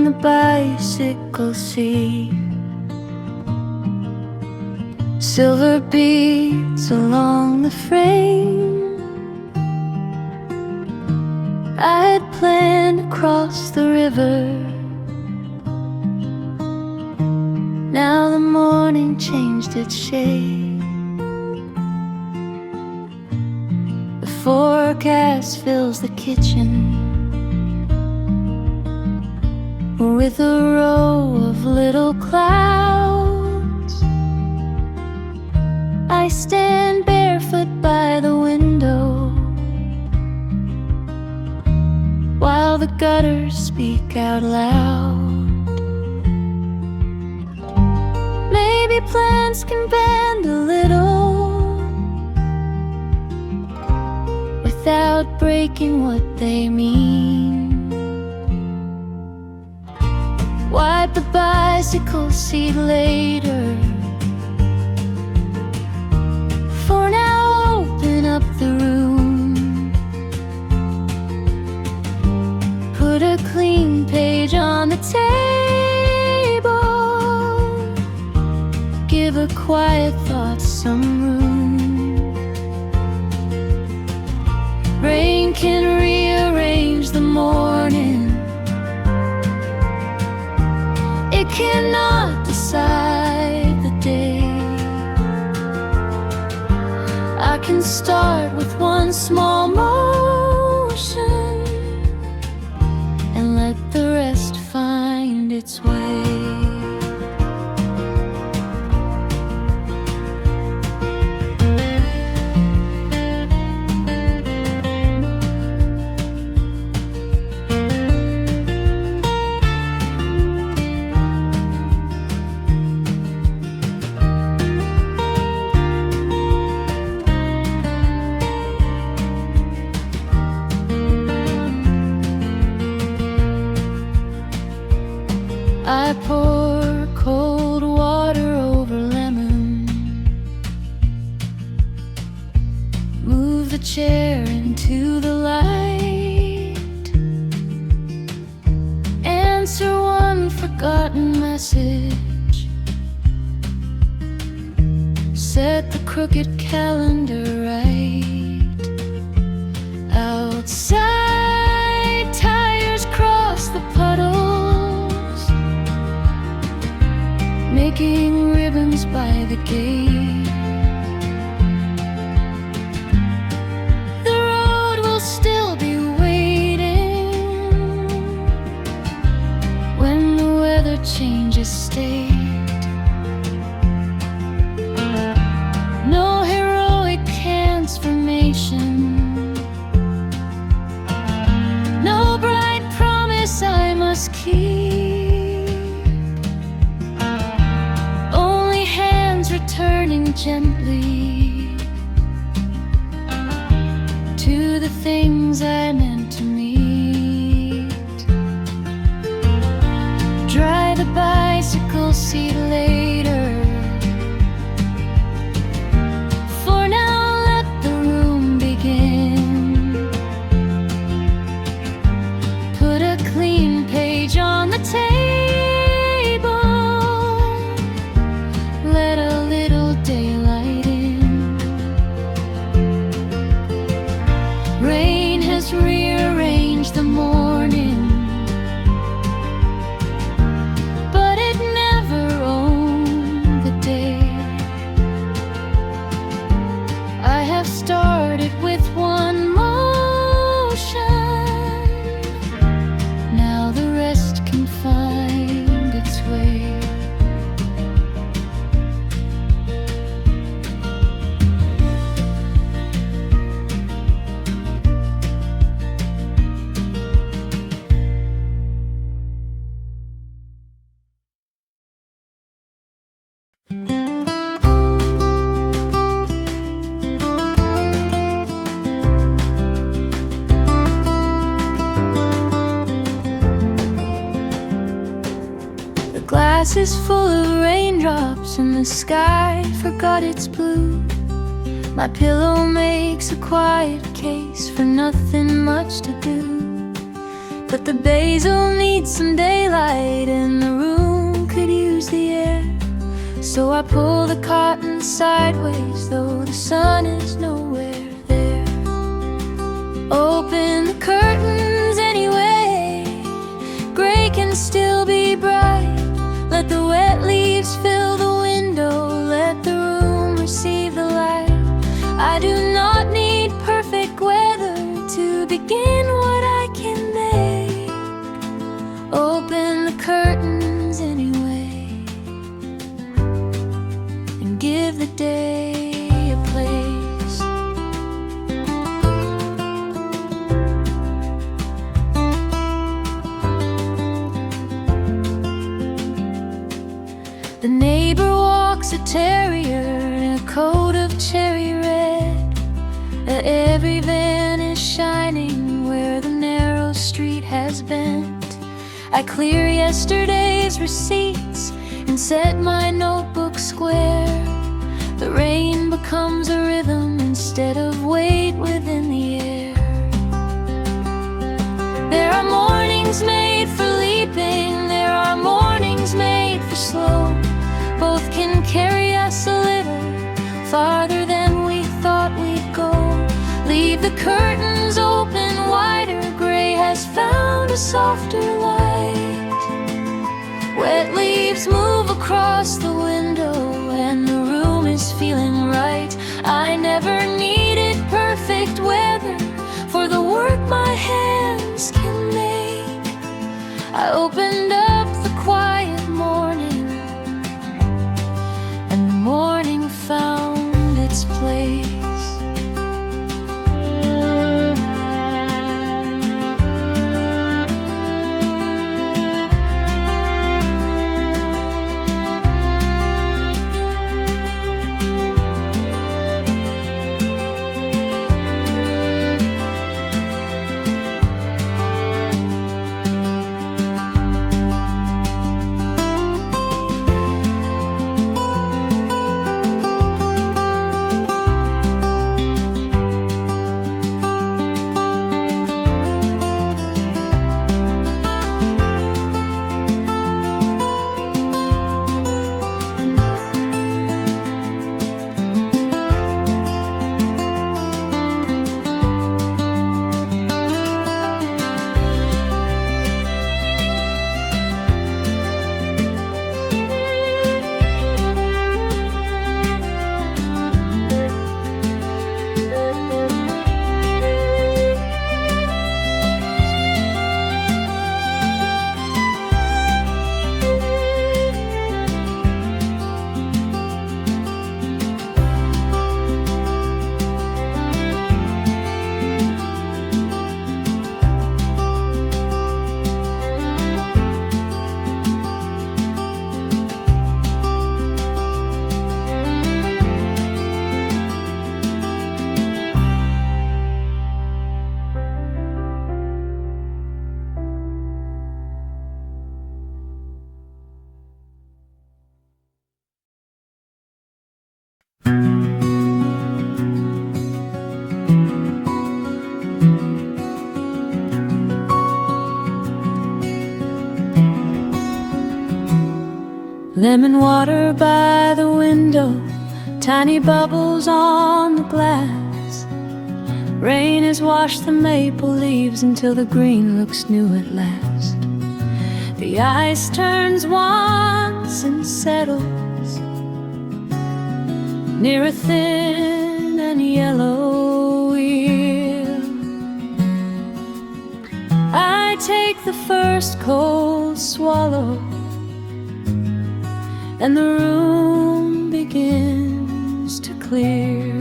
the bicycle seat, silver beads along the frame. I had planned to cross the river. Now the morning changed its shade. The forecast fills the kitchen with a row of little clouds. I stand barefoot by the window while the gutters speak out loud. Maybe plants can bend a little without breaking what they mean. Wipe the bicycle seat later. For now, open up the room. Put a clean page on the table. Give a quiet thought some room. Rain can rearrange the morning. It cannot decide the day. I can start with one small motion and let the rest find its way. I pour cold water over lemon, move the chair into the light, answer one forgotten message, set the crooked calendar right. Outside, tires cross the puddles, making ribbons by the gate. The road will still be waiting when the weather changes state. No heroic transformation, no bright promise I must keep. Turning gently to the things I meant to meet. Dry the bicycle seat later. For now, let the room begin. Put a clean page on the table. Let a daylight in. Rain has rearranged the morning, but it never owned the day. I have started with one motion. Now the rest can find its way. Glass is full of raindrops and the sky forgot its blue. My pillow makes a quiet case for nothing much to do. But the basil needs some daylight So I pull the curtain sideways, though the sun is nowhere there. Open the curtains anyway, gray can still be bright. Let the wet leaves fill the window, let the room receive the light. I do not need perfect weather to begin what I can make. Open the curtains anyway, and give the day a place. The neighbor walks a terrier in a coat of cherry red. Every van is shining where the narrow street has bent. I clear yesterday's receipts and set my notebook square. The rain becomes a rhythm instead of weight within the air. There are mornings made for leaping, there are mornings made for slow. Both can carry us a little farther than we thought we'd go. Leave the curtains open wider, gray has found a softer light. Wet leaves move across the window and the room is feeling right. I never needed perfect weather for the work my hands can make. I opened up the quiet morning, and the morning found its place. Lemon water by the window, tiny bubbles on the glass. Rain has washed the maple leaves until the green looks new at last. The ice turns once and settles near a thin and yellow wheel. I take the first cold swallow, and the room begins to clear.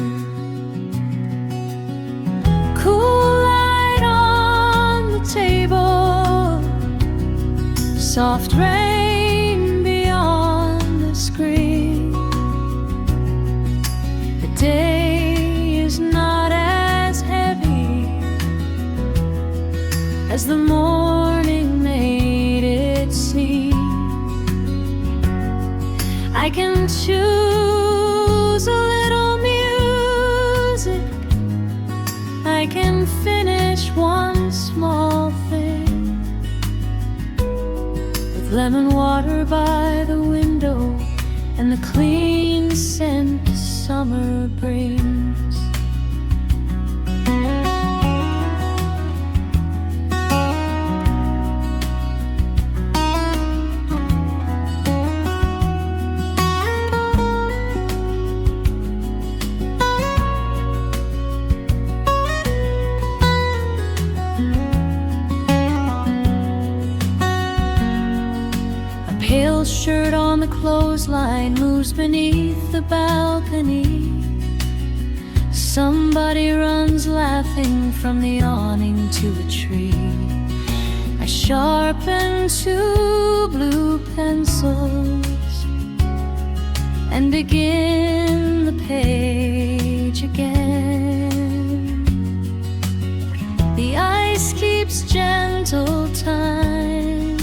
Cool light on the table, soft rain beyond the screen. The day is not as heavy as the morning made it seem. I can choose a little music, I can finish one small thing. With lemon water by the window and the clean scent summer brings. Shirt on the clothesline moves beneath the balcony. Somebody runs laughing from the awning to a tree. I sharpen two blue pencils and begin the page again. The ice keeps gentle time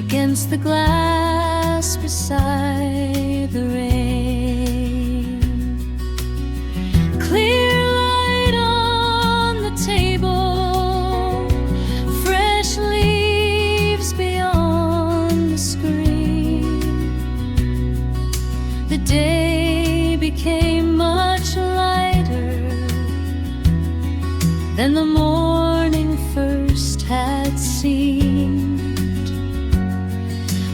against the glass beside the rain. Clear light on the table, fresh leaves beyond the screen. The day became much lighter than the morning first had seemed.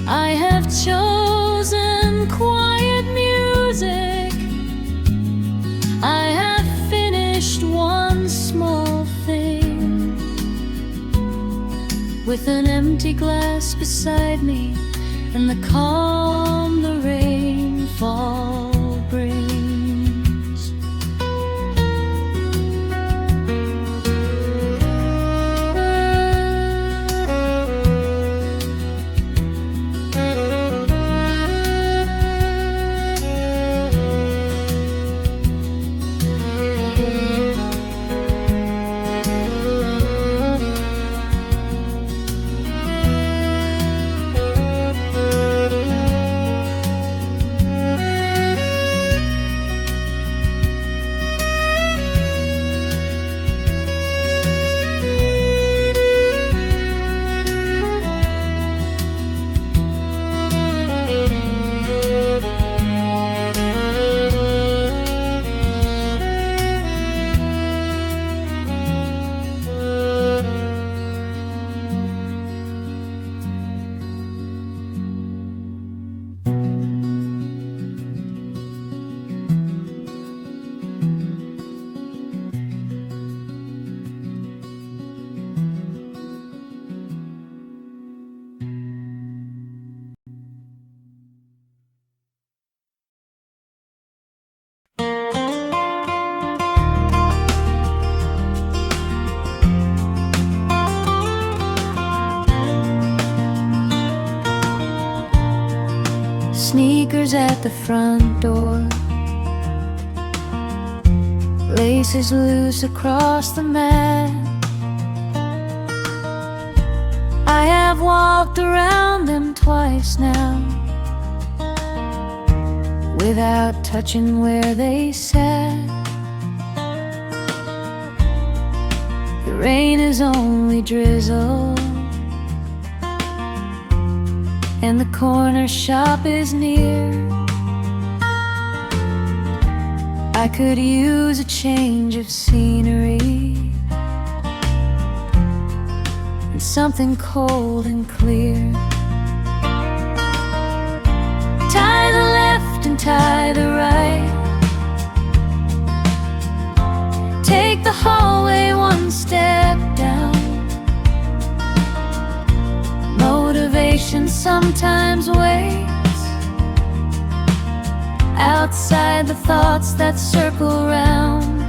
I have chosen quiet music. I have finished one small thing. With an empty glass beside me and the calm the rainfall brings. Sneakers at the front door, laces loose across the mat. I have walked around them twice now, without touching where they sat. The rain is only drizzle, and the corner shop is near. I could use a change of scenery and something cold and clear. Tie the left and tie the right, take the hallway one step down. Motivation sometimes waits outside the thoughts that circle round.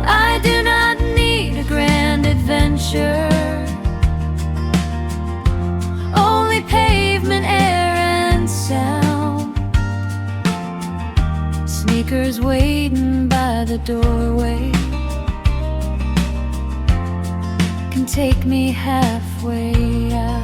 I do not need a grand adventure, only pavement, air and sound. Sneakers waiting by the doorway can take me halfway out.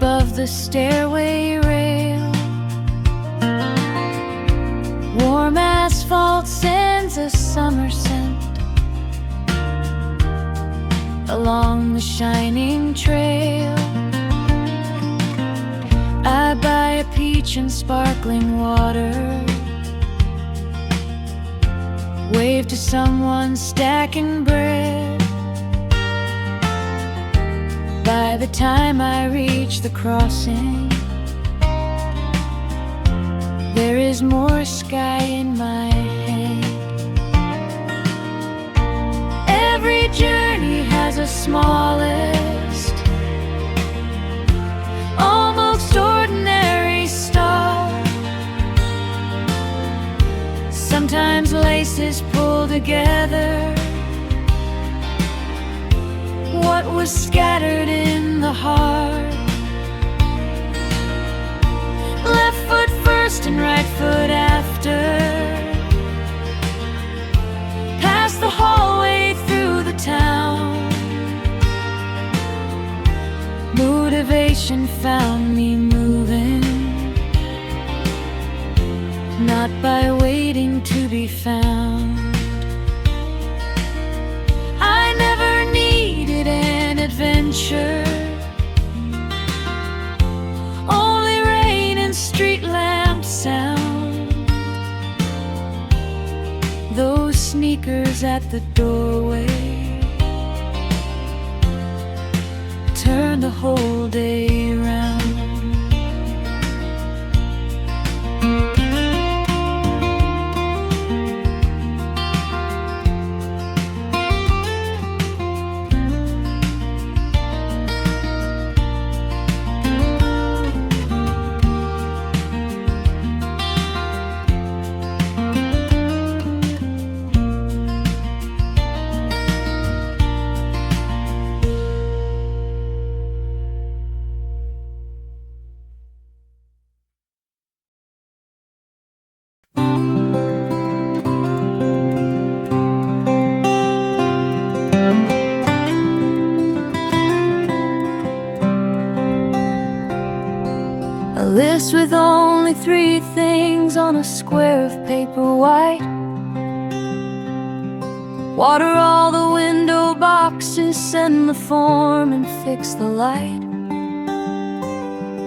above the stairway rail. Warm asphalt sends a summer scent along the shining trail. I buy a peach and sparkling water, wave to someone stacking bread. By the time I reach the crossing, there is more sky in my head. Every journey has a smallest, almost ordinary star. Sometimes laces pull together what was scattered in the heart. Left foot first and right foot after, past the hallway through the town. Motivation found me moving, not by waiting to be found. I never needed an adventure, only rain and street lamp sound. Those sneakers at the doorway turn the whole day round. A list with only 3 things on a square of paper white. Water all the window boxes, send the form and fix the light.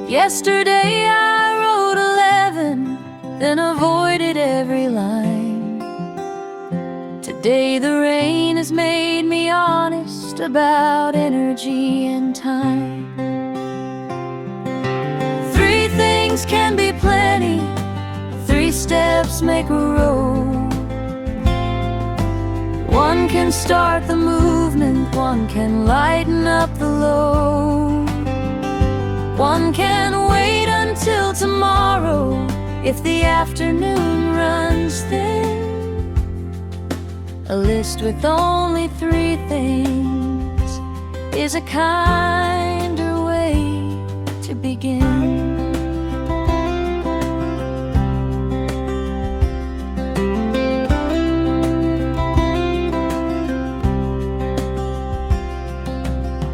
Yesterday I wrote 11, then avoided every line. Today the rain has made me honest about energy and time. 3 things can be plenty, 3 steps make a road. 1 can start the movement, 1 can lighten up the load. 1 can wait until tomorrow if the afternoon runs thin. A list with only 3 things is a kinder way to begin.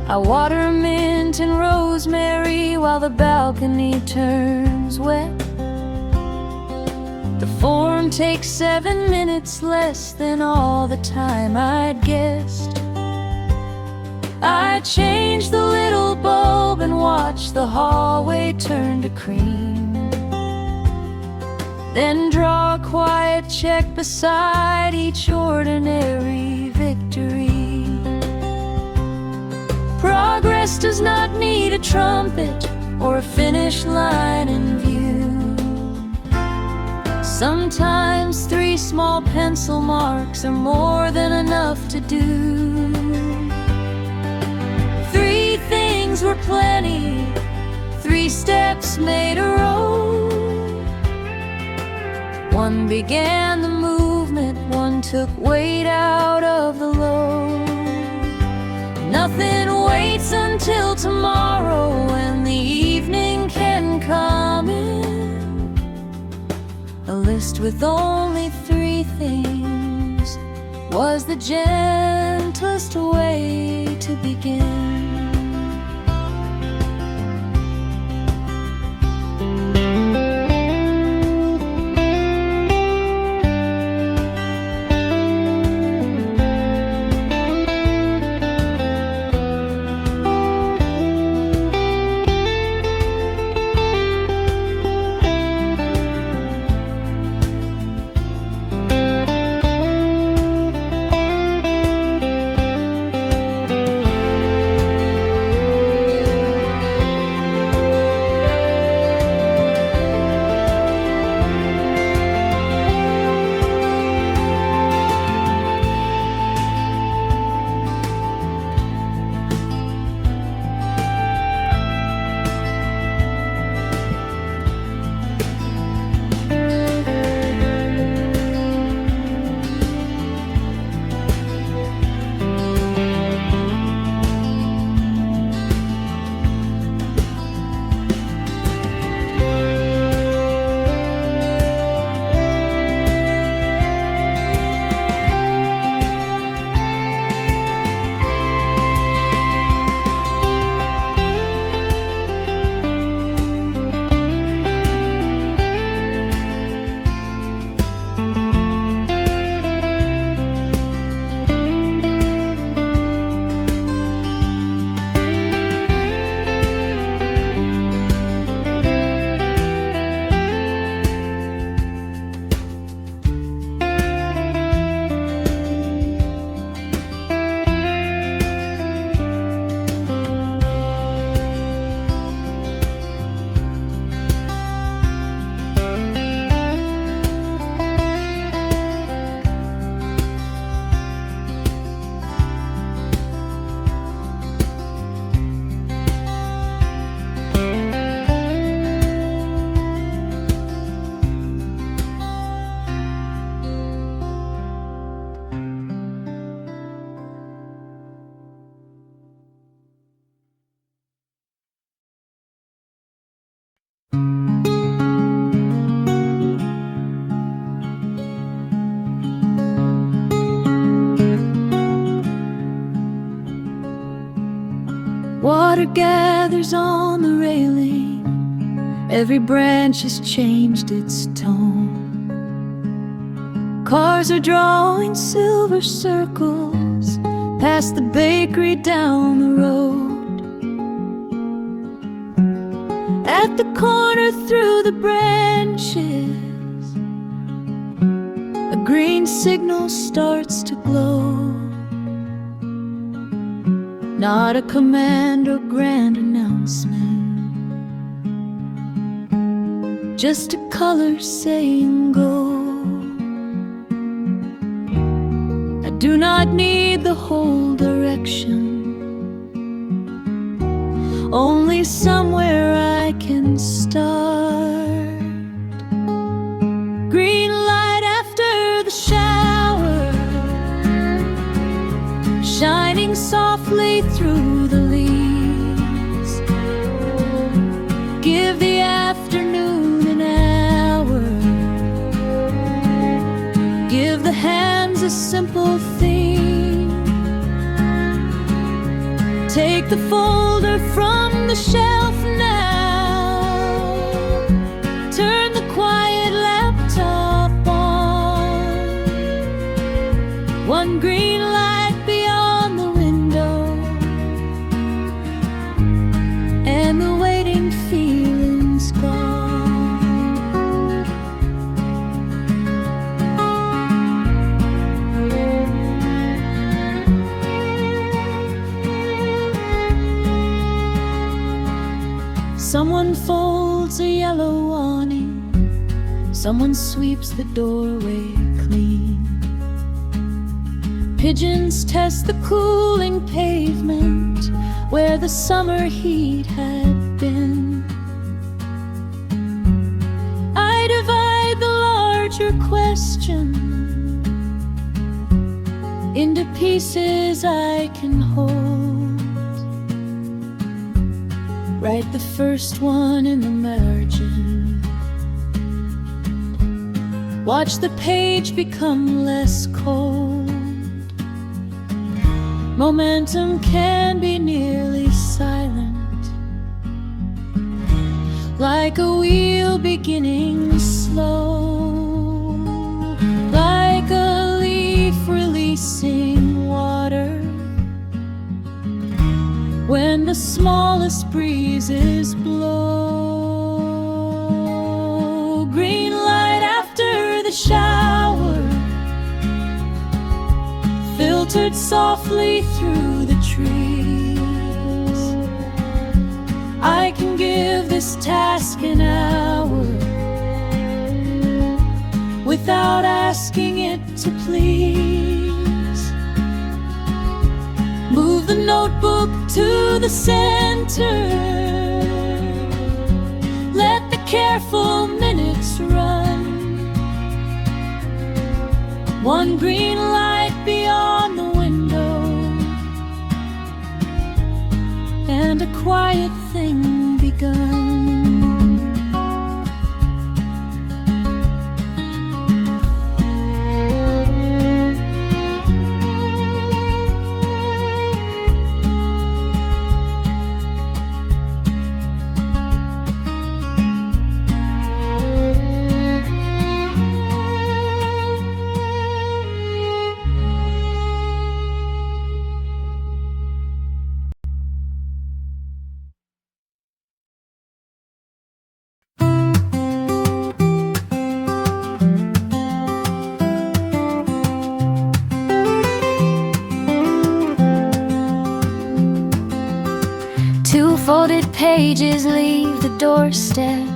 I water mint and rosemary while the balcony turns wet. The form takes 7 minutes, less than all the time I'd guessed. I change the little bulb and watch the hallway turn to cream, then draw a quiet check beside each ordinary victory. Progress does not need a trumpet or a finish line in view. Sometimes 3 small pencil marks are more than enough to do. 3 things were plenty, 3 steps made a road. 1 began the movement, 1 took weight out of the load. Nothing waits until tomorrow when the evening can come in. A list with only 3 things was the gentlest way to begin. Water gathers on the railing, every branch has changed its tone. Cars are drawing silver circles past the bakery down the road. At the corner through the branches, a green signal starts to glow. Not a command or grand announcement, just a color saying go. I do not need the whole direction, only somewhere I can start. Green light after the shower, shining softly through the leaves. Give the afternoon an hour, give the hands a simple theme. Take the folder from the shelf now, turn the quiet laptop on. One green light beyond the window, and the waiting feeling's gone. Someone folds a yellow awning, someone sweeps the doorway clean. Pigeons test the cooling pavement where the summer heat had been. I divide the larger question into pieces I can hold. Write the first one in the margin, watch the page become less cold. Momentum can be nearly silent, like a wheel beginning slow, like a leaf releasing water when the smallest breezes blow. Green light after the shower, filtered softly through the trees. I can give this task an hour without asking it to please. Move the notebook to the center, let the careful minutes run. One green light beyond the window, and a quiet thing begun. Two folded pages leave the doorstep,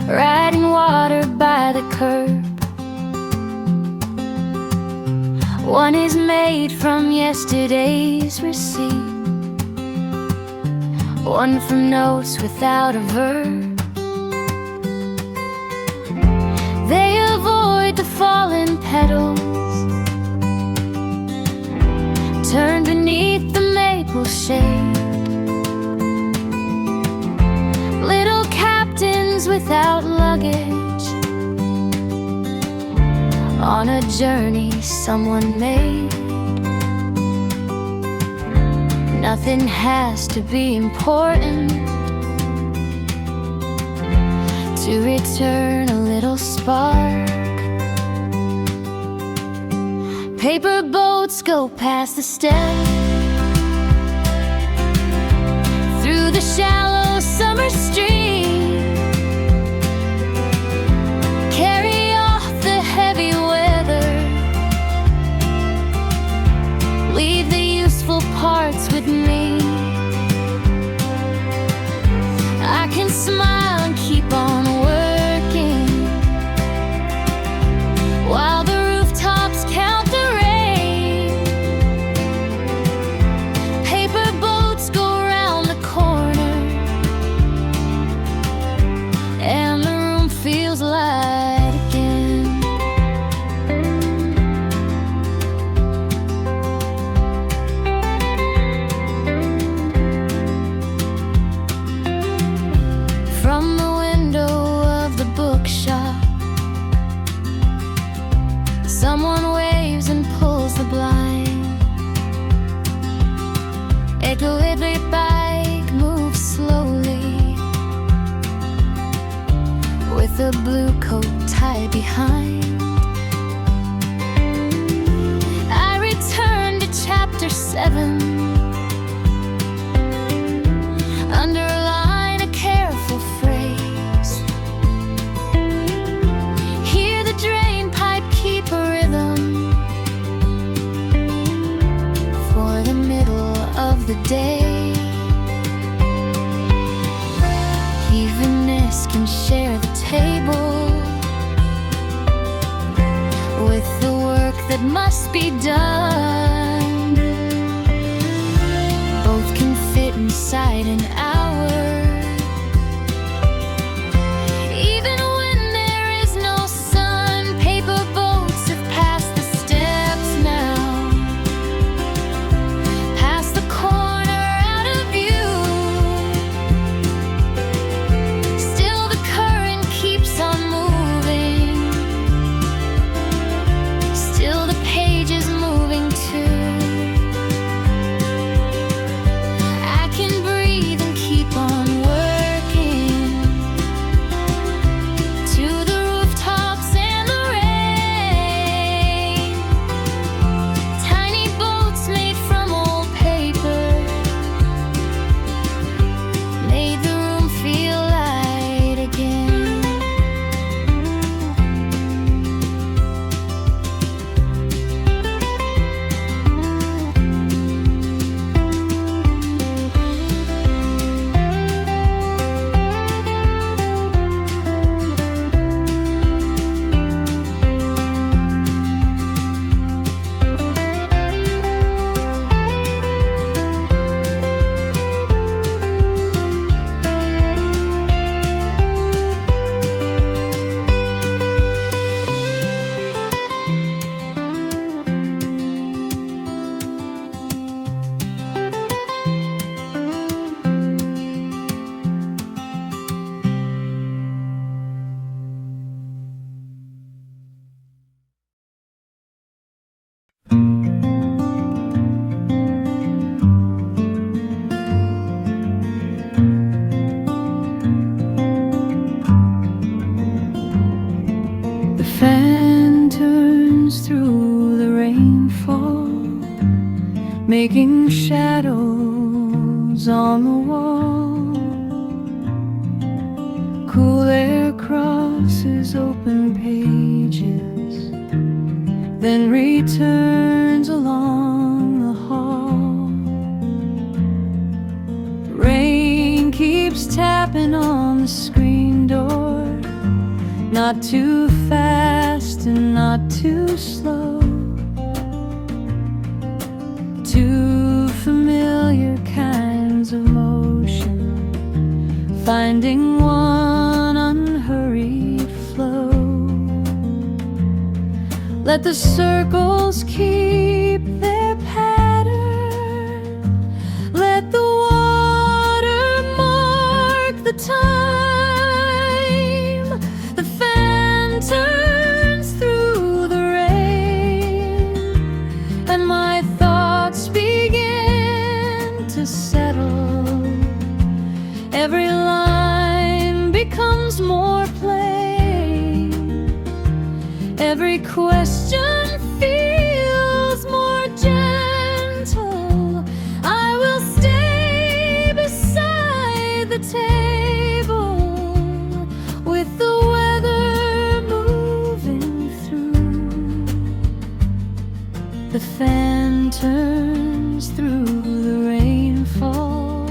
riding water by the curb. One is made from yesterday's receipt, one from notes without a verb. They avoid the fallen petals, turn beneath the maple shade. Little captains without luggage, on a journey someone made. Nothing has to be important to return a little spark. Paper boats go past the step, through the shallow summer stream, carry off the heavy weather, leave the useful parts with me. I can smile and keep on working while the rooftops count the rain. Paper boats go round the corner and the room feels light again. From the window of the bookshop, someone waves and pulls the blind. Equilibrium bike moves slowly, with a blue coat tied behind. I return to chapter 7, underline a careful phrase, hear the drain pipe keep a rhythm for the middle of the day. Evenness can share the table with the work that must be done. Both can fit inside an hour. Even when there is no sun, paper boats have passed the steps now, past the corner out of view. Still the current keeps on moving, still the pages moving too. I can breathe and keep on working to the rooftops and the rain. Tiny boats made from old paper made the room feel light again. The fan turns through the rainfall, making shadows on the wall. Cool air crosses open pages, then returns along the hall. Rain keeps tapping on the screen door, not too fast and not too slow. Two familiar kinds of motion, finding one unhurried flow. Let the circles keep their pattern, let the water mark the time. The fan turns through the rain, and my thoughts begin to to settle. Every line becomes more plain. Every question feels more gentle. I will stay beside the table with the weather moving through. The fan turns through the rainfall,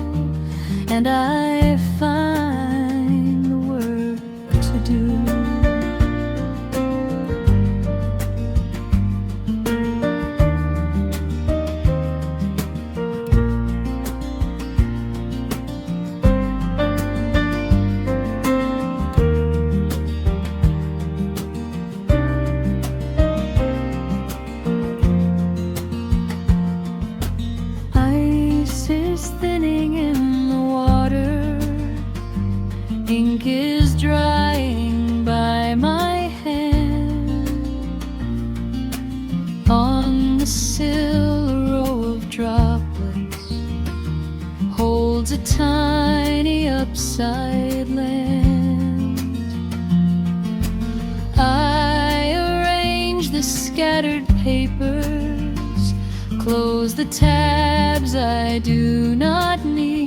and I find the work to do. Ice is thinning in the water, ink is drying by my hand. On the sill, a row of droplets holds a tiny upside land. I arrange the scattered papers, close the tabs I do not need.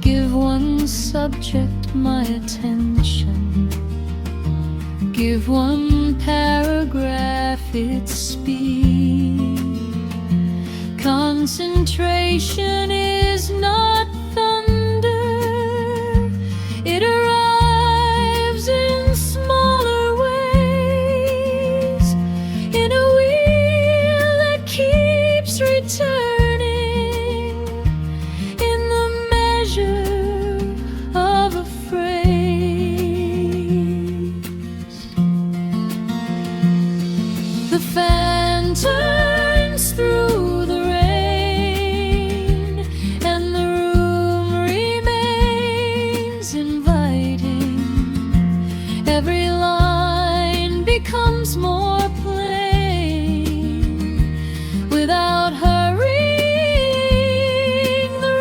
Give one subject my attention, give one paragraph its speed. Concentration is not thunder, it arrives in smaller ways, in a wheel that keeps returning, in the measure of a phrase. The fan turns through the rain, and the room remains inviting. Every line becomes more plain without hurrying the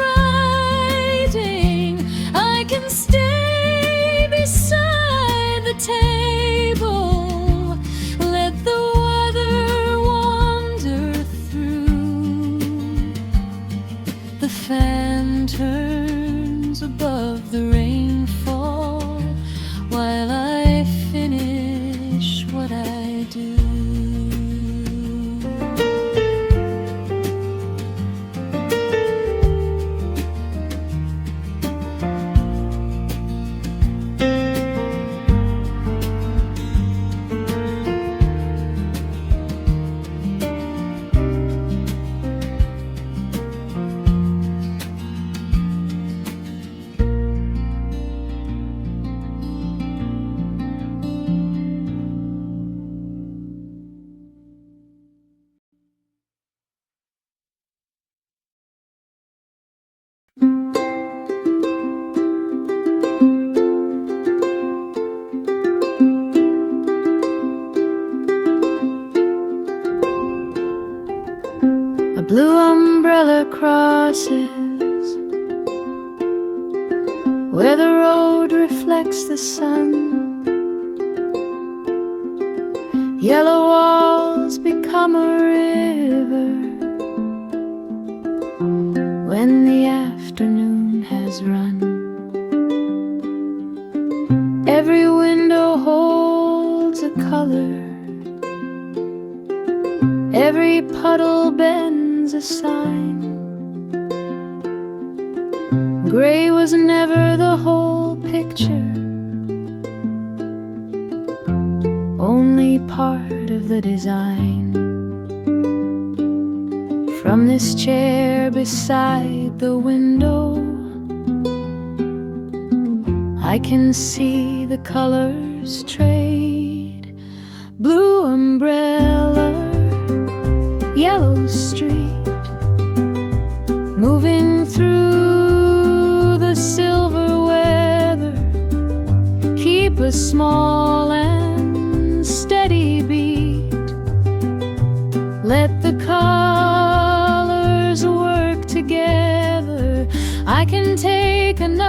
writing. I can stay beside the table, let the weather wander through. The fan turns above the rainfall while I finish what I do. A blue umbrella crosses where the road reflects the sun. Yellow walls become a river when the afternoon has run. Every window holds a color, every puddle bends a sign. Gray was never the whole picture, only part of the design. From this chair beside the window, I can see the colors trade. Blue umbrella, yellow street, moving through the silver weather. Keep a small and steady beat, let the colors I can take another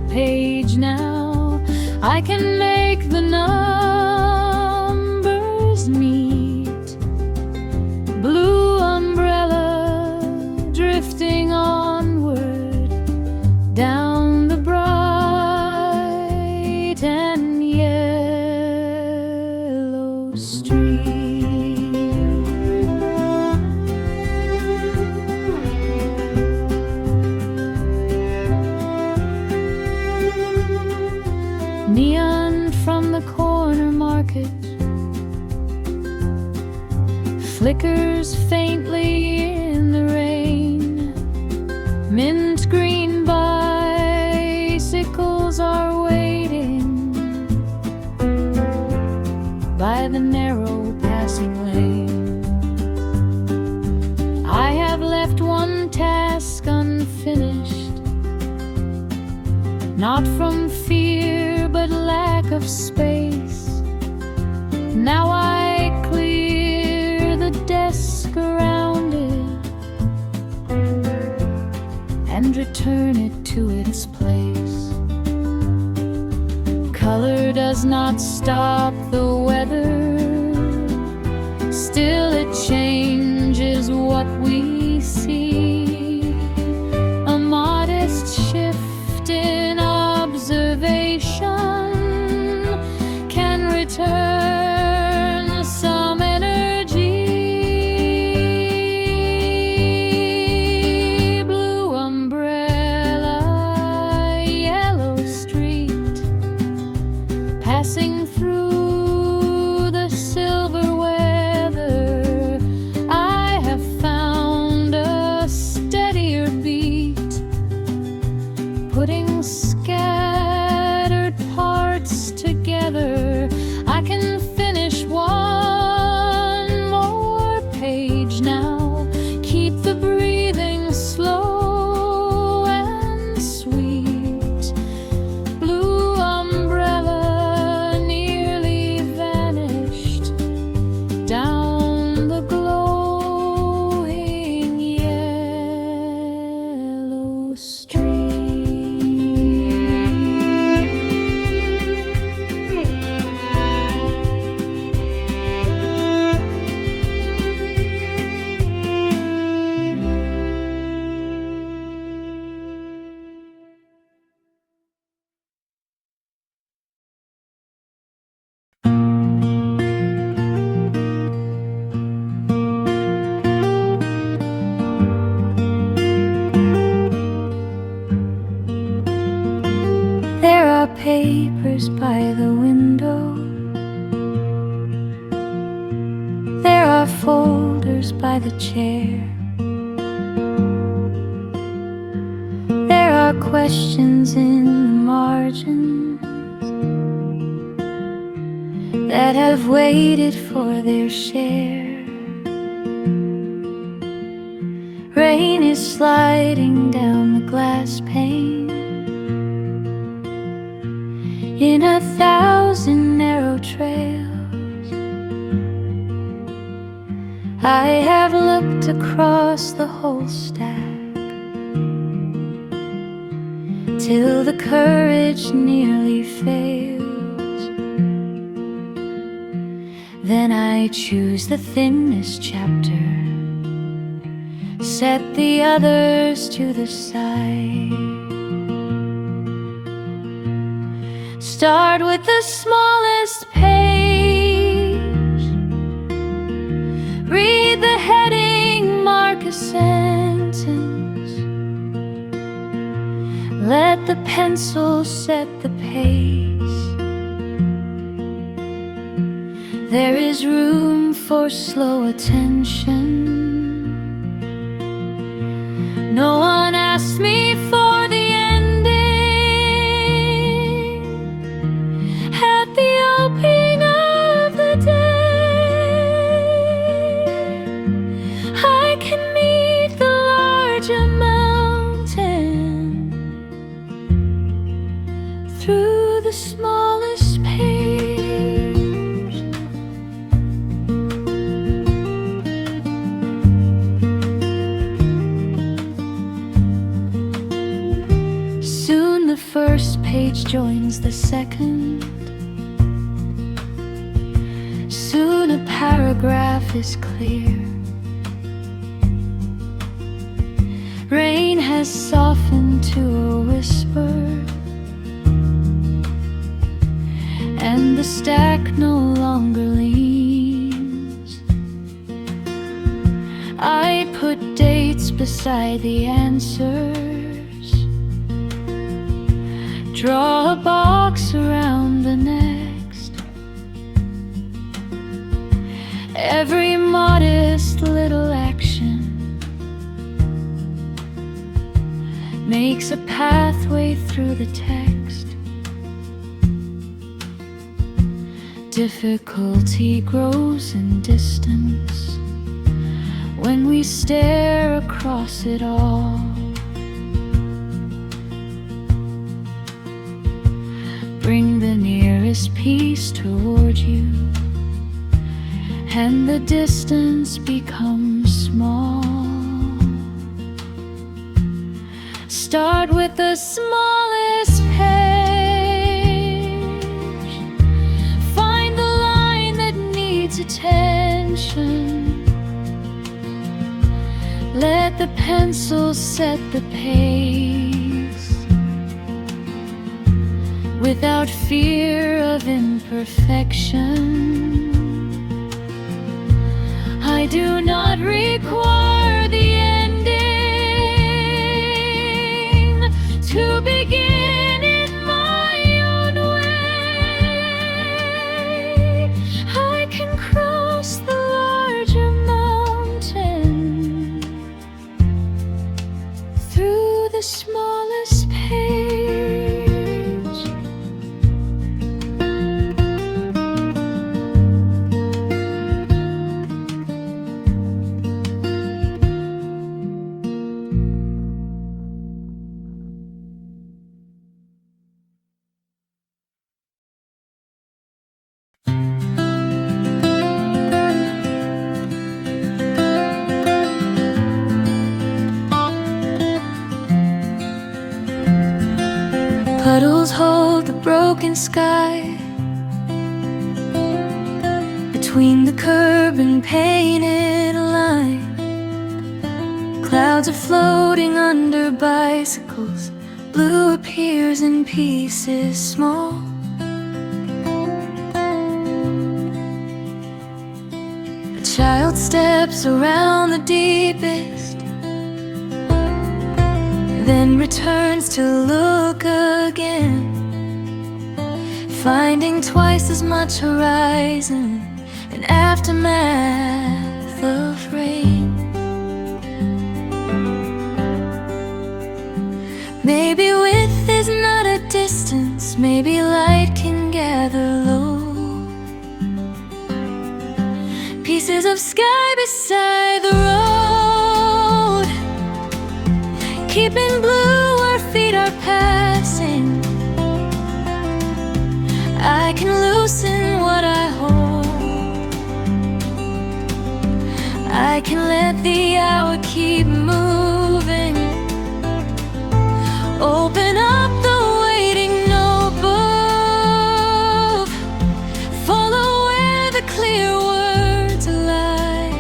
page now. I can make the numbers meet. Blue umbrella drifting onward down the bright and yellow street. Neon from the corner market flickers faintly in the rain. Mint green bicycles are waiting by the narrow passing lane. I have left one task unfinished, not from fear but lack of space. Now I clear the desk around it and return it to its place. Color does not stop the weather, still it changes what we see. A modest shift in observation can return some energy. Blue umbrella, yellow street, passing through the silver weather. I have found a steadier beat, putting scattered parts together. I can finish one more page now. Keep the breathing slow and sweet. Blue umbrella nearly vanished down the glowing yellow street. There are papers by the window. There are folders by the chair. There are questions in the margins that have waited for their share. Rain is sliding down the glass pane in 1,000 narrow trails. I have looked across the whole stack till the courage nearly fails. Then I choose the thinnest chapter, set the others to the side. Start with the smallest page, read the heading, mark a sentence, let the pencil set the pace. There is room for slow attention. No one asked me for the ending at the opening of the day. I can meet the larger mountain through the smallest page. page joins the second. Soon a paragraph is clear. Rain has softened to a whisper, and the stack no longer leans. I put dates beside the answers, draw a box around the next. Every modest little action makes a pathway through the text. Difficulty grows in distance when we stare across it all. Bring the nearest piece toward you, and the distance becomes small. Start with the smallest page. Find the line that needs attention. Let the pencil set the pace, without fear of imperfection. I do not require the ending to begin in my own way. I can cross the larger mountain through the smallest page. Puddles hold the broken sky between the curb and painted line. Clouds are floating under bicycles. Blue appears in pieces small. A child steps around the deepest, then returns to look again, finding twice as much horizon in aftermath of rain. Maybe width is not a distance, maybe light can gather low. Pieces of sky beside the road, keeping blue where feet are passing. I can loosen what I hold. I can let the hour keep moving. Open up the waiting notebook. Follow where the clear words lie.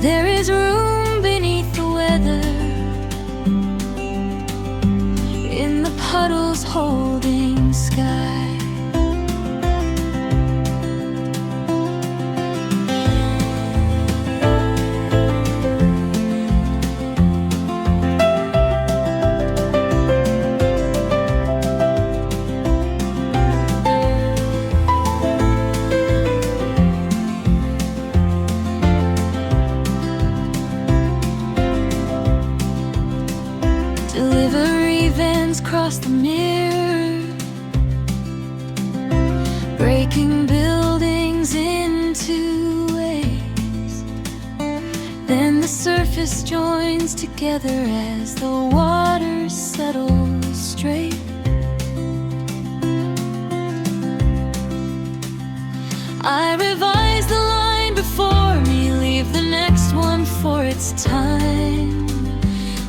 There is room beneath the weather, in the puddles holding sky. Delivery vans cross the mirror, breaking buildings into waves. Then the surface joins together as the water settles straight. I revise the line before me, leave the next one for its time.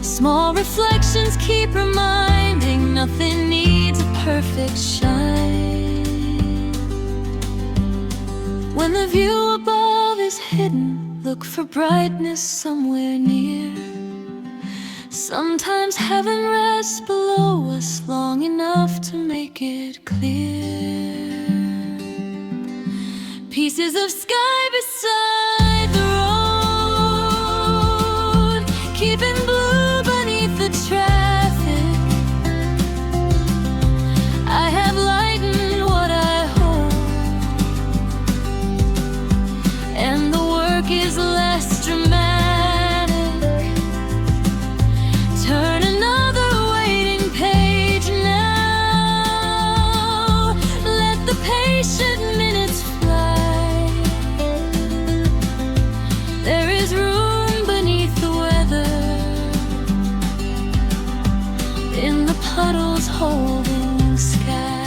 Small reflections keep reminding, Nothing needs a perfect shine. When the view above is hidden, look for brightness somewhere near. Sometimes heaven rests below us long enough to make it clear. Pieces of sky beside the road, keeping blue beneath the traffic. I have lightened what I hold, and the work is less dramatic. Turn another waiting page now. Let the patient minutes fly. There is room beneath the weather, in the puddles holding sky.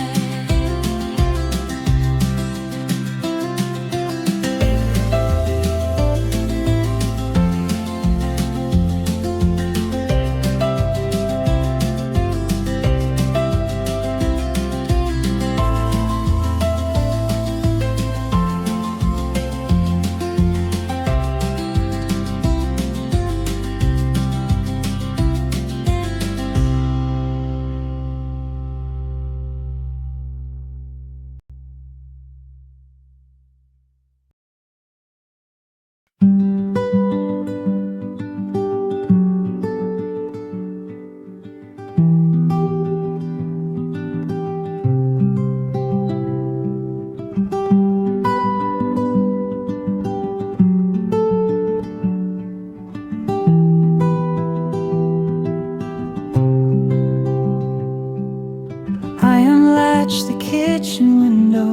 I am Latch, the kitchen window,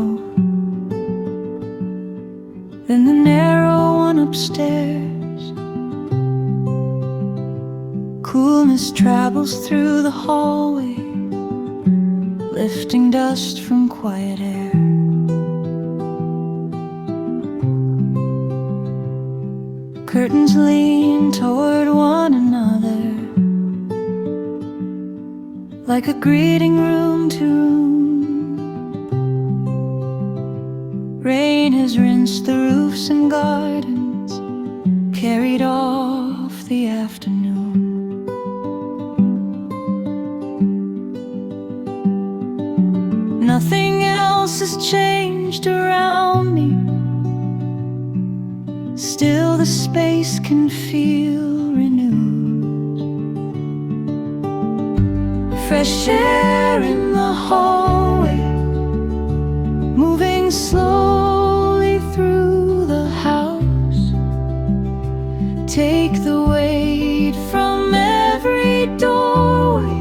then the narrow one upstairs. Coolness travels through the hallway, lifting dust from quiet air. Curtains lean toward one another, like a greeting room to room. Rain has rinsed the roofs and gardens, carried off the afternoon. Nothing else has changed around me, still the space can feel renewed. Fresh air in the hallway, moving slowly through the house. Take the weight from every doorway,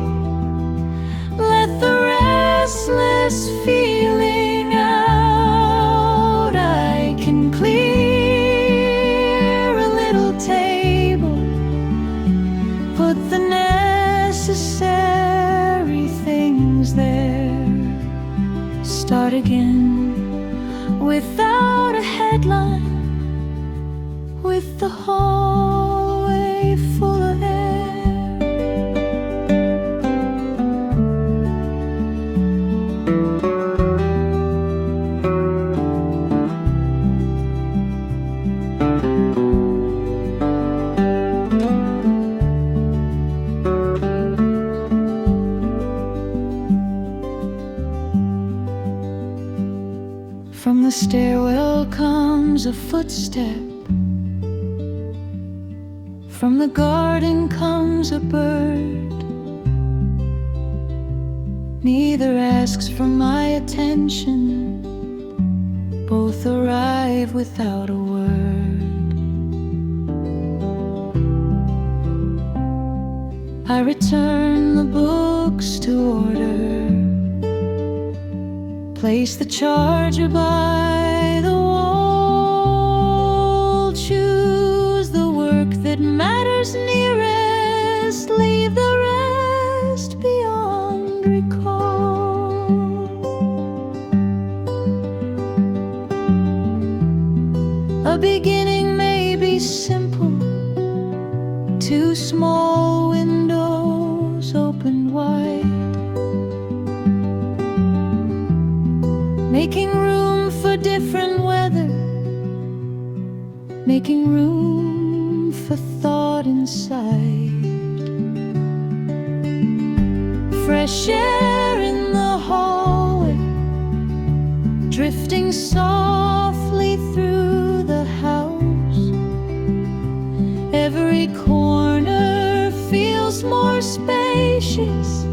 let the restless feeling out. I can clear a little table, put the necessary things there, start again without a headline, with the hallway full of air. From the stairwell comes a footstep, from the garden comes a bird. Neither asks for my attention, both arrive without a word. I return the books to order, place the charger by the wall, choose the work that matters nearest, leave the rest beyond recall. A beginning may be simple, two small windows opened wide, making room for thought inside. Fresh air in the hallway, drifting softly through the house. Every corner feels more spacious.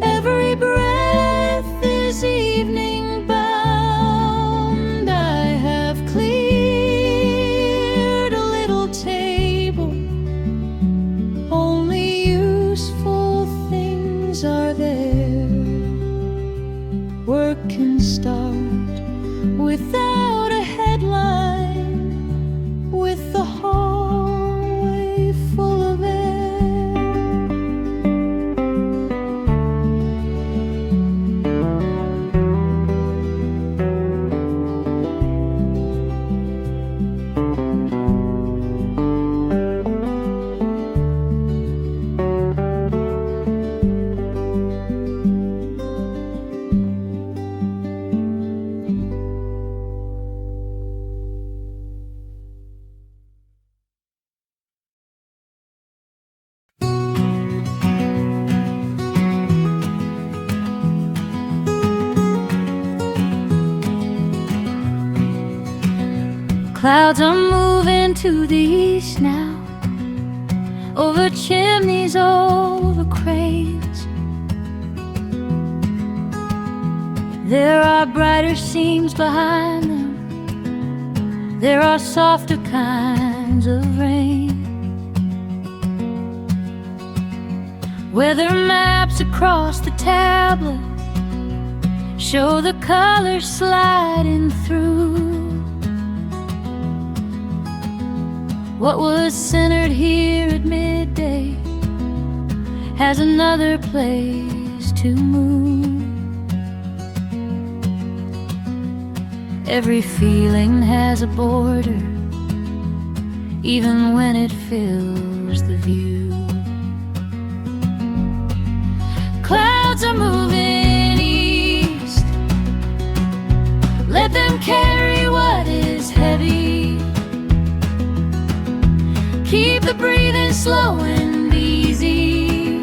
Every breath is evening bound. I have cleared a little table. Only useful things are there. Work can start without a headline, with the hallway full of air. Clouds are moving to the east now, over chimneys, over cranes. There are brighter seams behind them. There are softer kinds of rain. Weather maps across the tablet show the colors sliding through. What was centered here at midday has another place to move. Every feeling has a border, even when it fills the view. Clouds are moving east. Let them carry what is heavy. Keep the breathing slow and easy.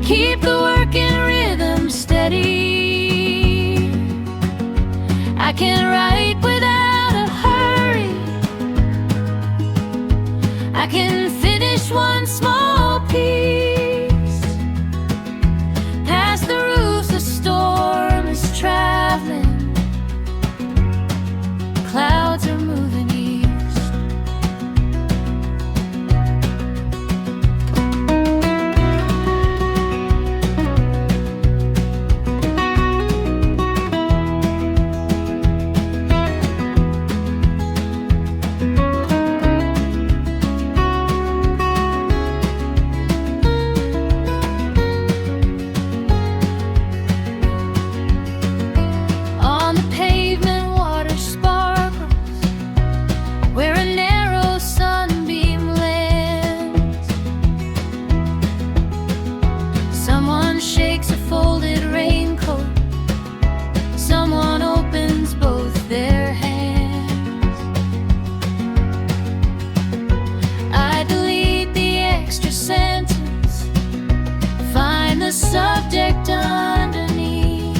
Keep the working rhythm steady. I can write without a hurry. I can finish one small piece. Past the roofs a storm is traveling. Clouds are moving east. Subject underneath.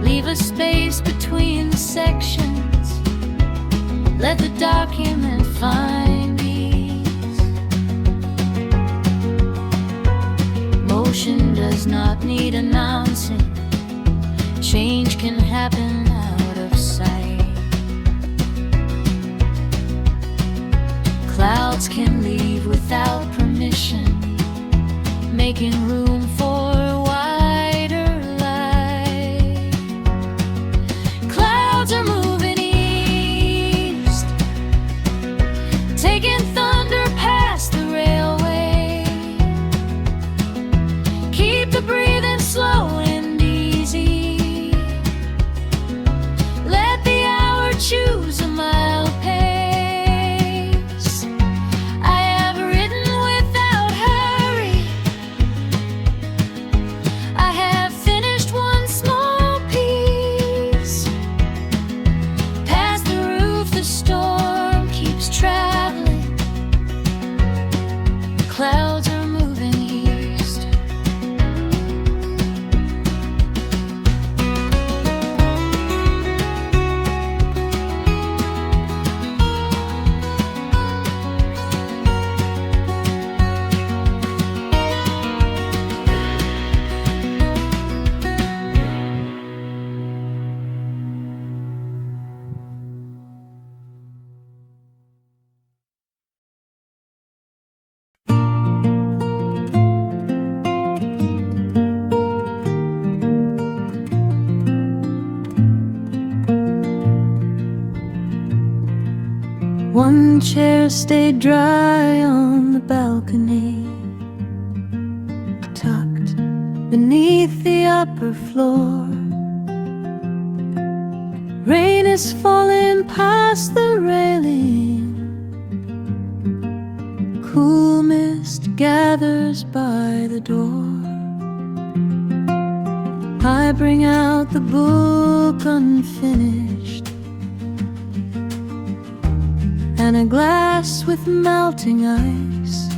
Leave a space between the sections. Let the document find ease. Motion does not need announcing. Change can happen out of sight. Clouds can leave without permission, making room for wider light. Clouds are moving east, taking thunder past the railway. Keep the breathing slow and easy. Let the hour choose a mild pace. I have written without hurry. One chair stayed dry on the balcony, tucked beneath the upper floor. Rain is falling past the railing, cool mist gathers by the door. I bring out the book unfinished, and a glass with melting ice.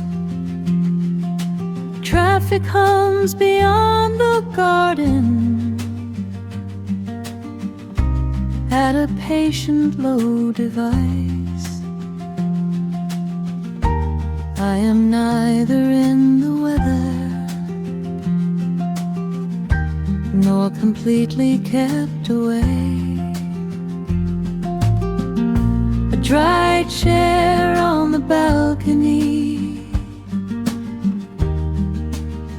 Traffic hums beyond the garden at a patient low device. I am neither in the weather nor completely kept away. A dry chair on the balcony,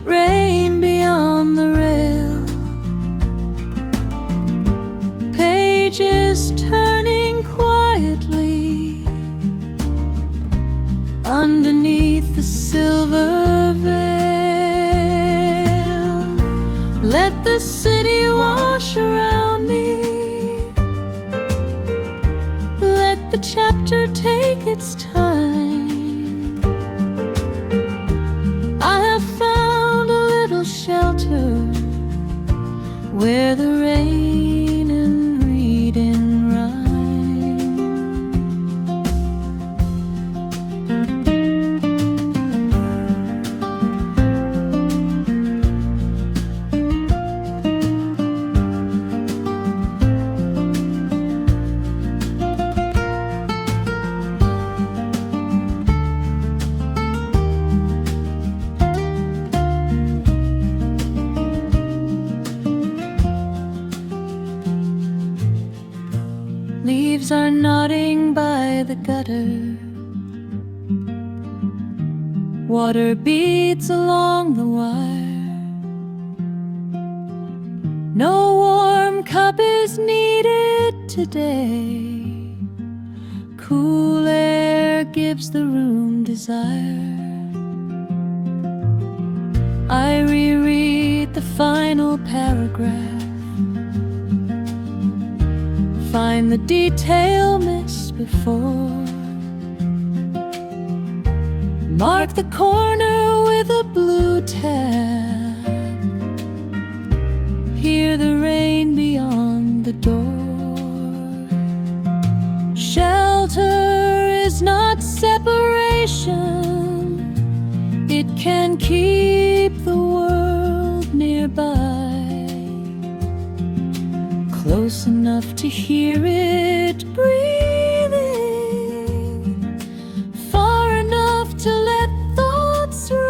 rain beyond the rail, pages turning quietly underneath the silver veil. Let the city wash around me, let the chapter take its time. I have found a little shelter where the rain and reading rhyme. Leaves are nodding by the gutter, water beads along the wire. No warm cup is needed today, cool air gives the room desire. I reread the final paragraph, find the detail missed before, mark the corner with a blue tab, hear the rain beyond the door. Shelter is not separation, it can keep the world nearby, close enough to hear it breathing, far enough to let thoughts rise.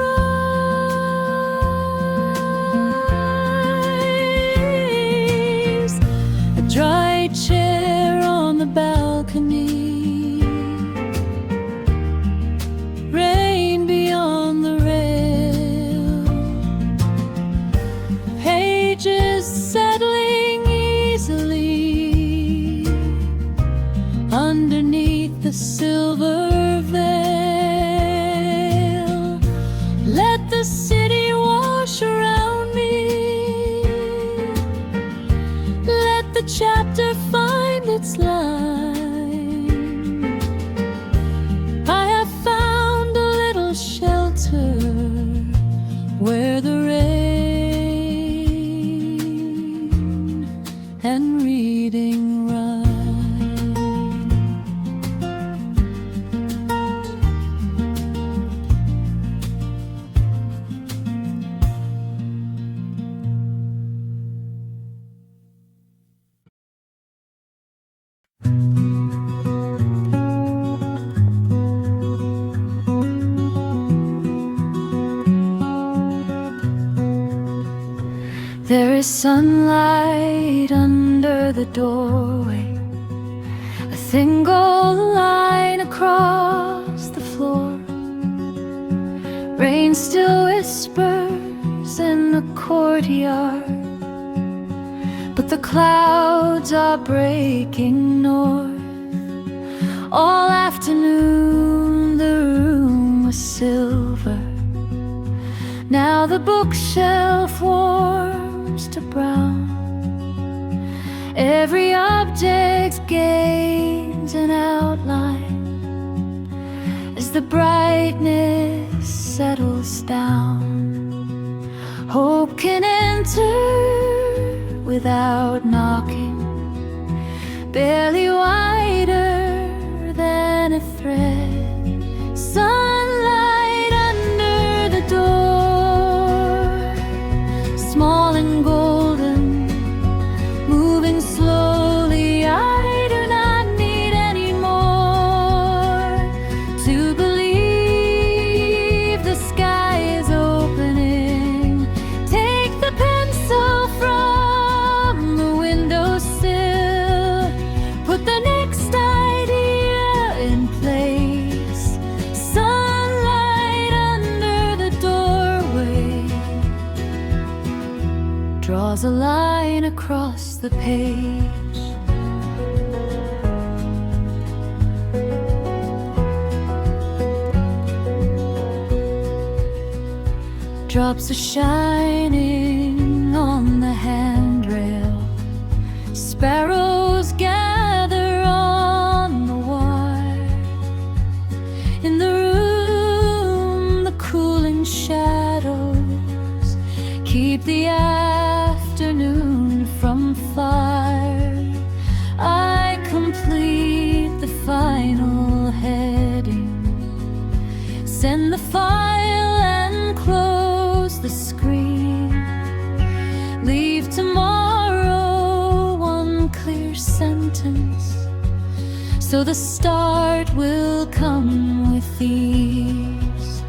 A dry chair on the balcony, rain beyond the rail, pages settling easily underneath the silver veil. Let the city wash around me, let the chapter find its line. I have found a little shelter where the rain and reading rhyme. There is sunlight under the doorway, a thin gold line across the floor. Rain still whispers in the courtyard, but the clouds are breaking north. All afternoon was silver. Now the bookshelf warms to brown. Every object gains an outline as the brightness settles down. Hope can enter without knocking, barely wider than a thread. Sunlight under the door, small and golden, moving slowly. I do not need any more to believe the sky is opening. Take the pencil from the windowsill, put the next idea in place. Sunlight under the doorway draws a line across the page. Drops are shining on the handrail. Sparrows gather on the wire. In the room, the cooling shadows keep the afternoon from fire. I complete the final heading, send the file and close the screen. Leave tomorrow one clear sentence, so the start will come with ease.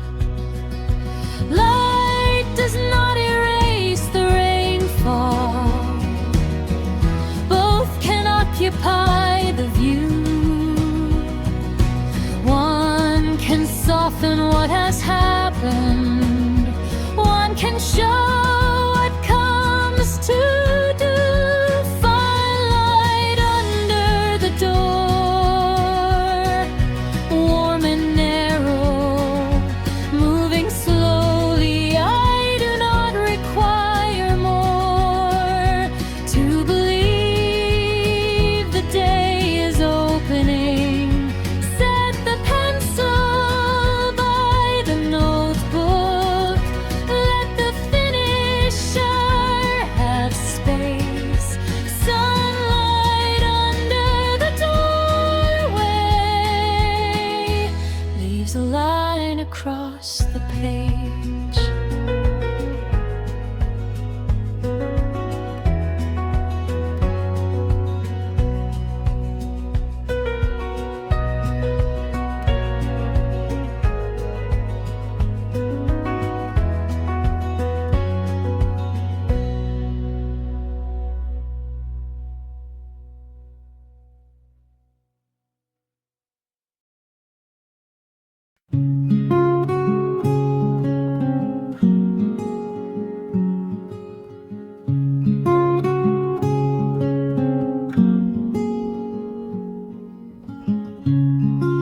Light does not erase the rainfall, both can occupy the view. One can soften what has happened, one can show what comes to do. Firelight under the door, warm and narrow, moving slowly. I do not require more to believe the day is opening. Set the pencil by the notebook, let the finisher have space. Sunlight under the doorway leaves a line across the page.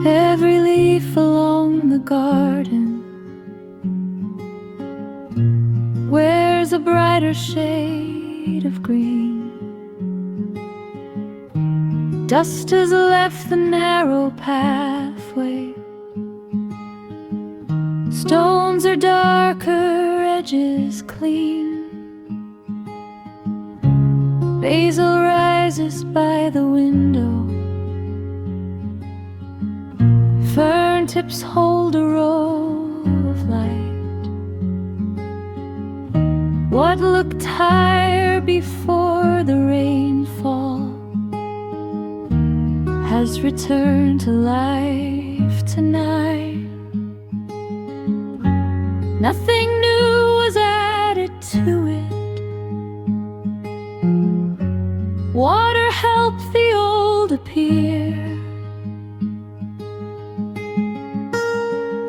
Every leaf along the garden wears a brighter shade of green. Dust has left the narrow pathway. Stones are darker, edges clean. Basil rises by the window. Fern tips hold a row of light. What looked higher before the rainfall has returned to life tonight. Nothing new was added to it. Water helped the old appear.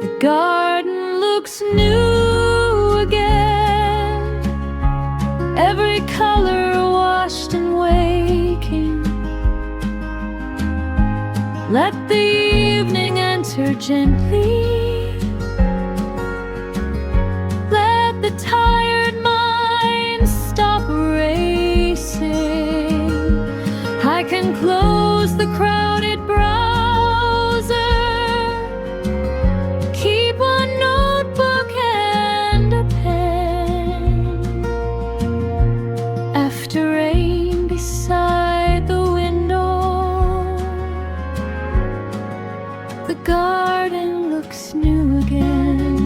The garden looks new again, every color washed and waking. Let the evening enter gently, close the crowded browser, keep a notebook and a pen. After rain beside the window, the garden looks new again.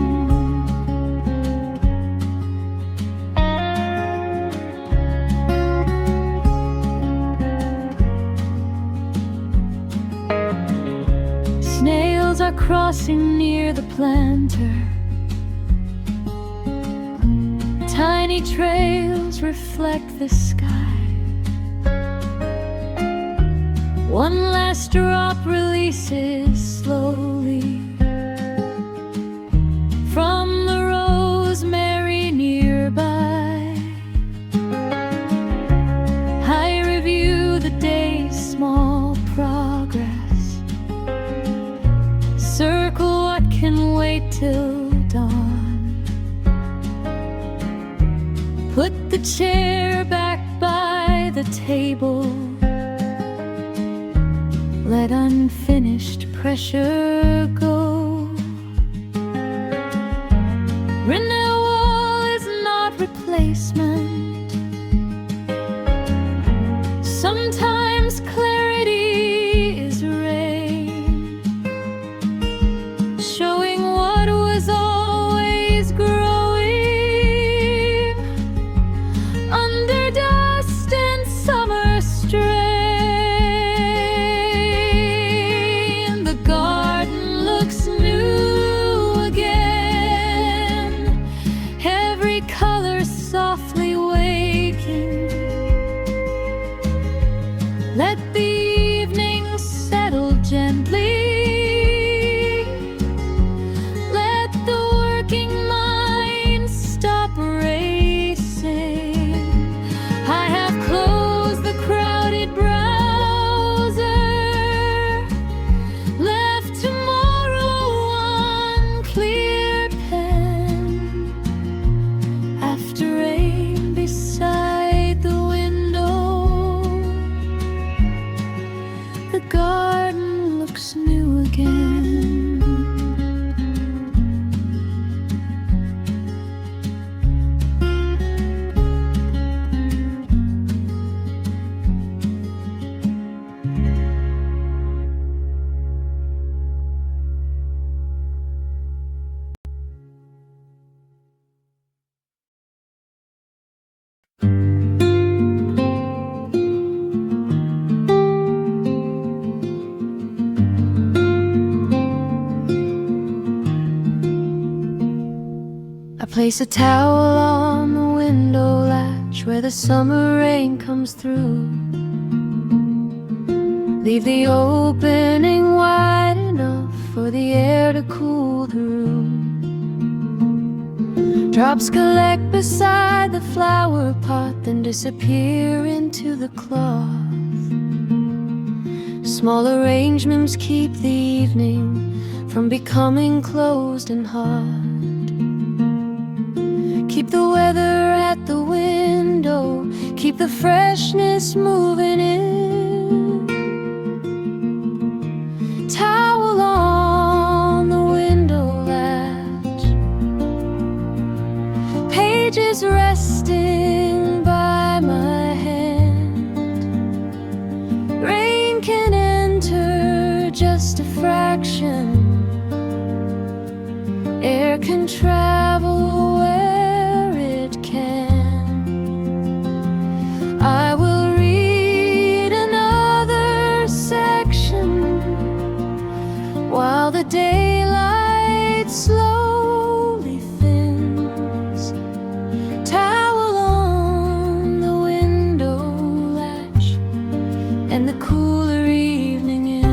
Snails are crossing near the planter. Tiny trails reflect the sky. One last drop releases slowly from the rosemary nearby. I review the day's small progress, circle what can wait till dawn, put the chair back by the table, let unfinished pressure go. Renewal is not replacement. Sometimes clarity is rain, showing what was always growing under dust and summer strain. The garden looks new again, every color softly waking. Let the evening settle gently, let the working mind stop racing. I have closed the crowded browser, left tomorrow one clear pen. After rain beside the window, the garden looks new again. I place a towel on the window latch where the summer rain comes through. Leave the opening wide enough for the air to cool the room. Drops collect beside the flower pot, then disappear into the cloth. Small arrangements keep the evening from becoming closed and hard. Keep the weather at the window, keep the freshness moving in. Towel on the window latch, pages resting by my hand. Rain can enter just a fraction, air can travel where it can. I will read another section while the daylight slowly thins. Towel on the window latch and the cooler evening in.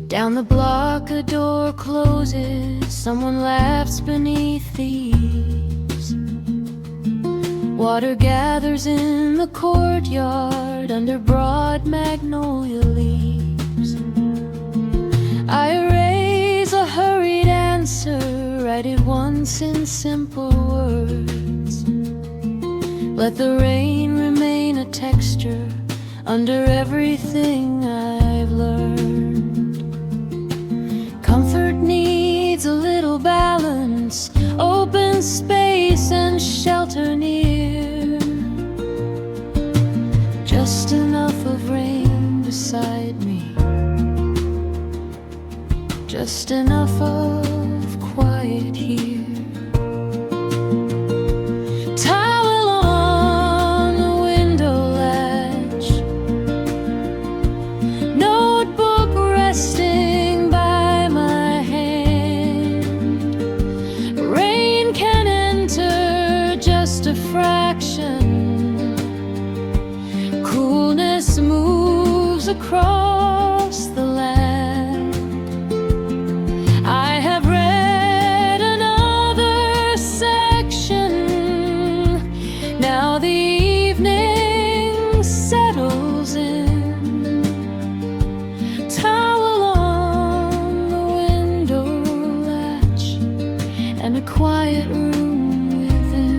Down the block a door closes, someone laughs beneath the eaves. Water gathers in the courtyard under broad magnolia leaves. I erase a hurried answer, write it once in simple words. Let the rain remain a texture under everything I've learned. Comfort needs a little balance, open space and shelter near. Just enough of rain beside me, just enough of quiet here. Towel on the window latch, notebook resting by my hand. Rain can enter just a fraction. Coolness moves across the land. I have read another section. Now the evening settles in. Towel on the window latch and a quiet room within.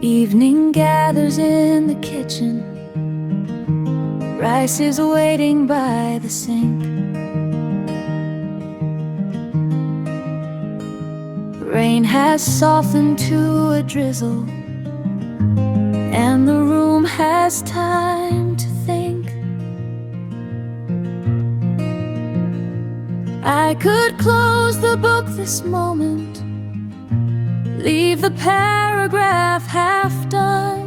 Evening gathers in the kitchen. Rice is waiting by the sink. Rain has softened to a drizzle, and the room has time to think. I could close the book this moment, leave the paragraph half done.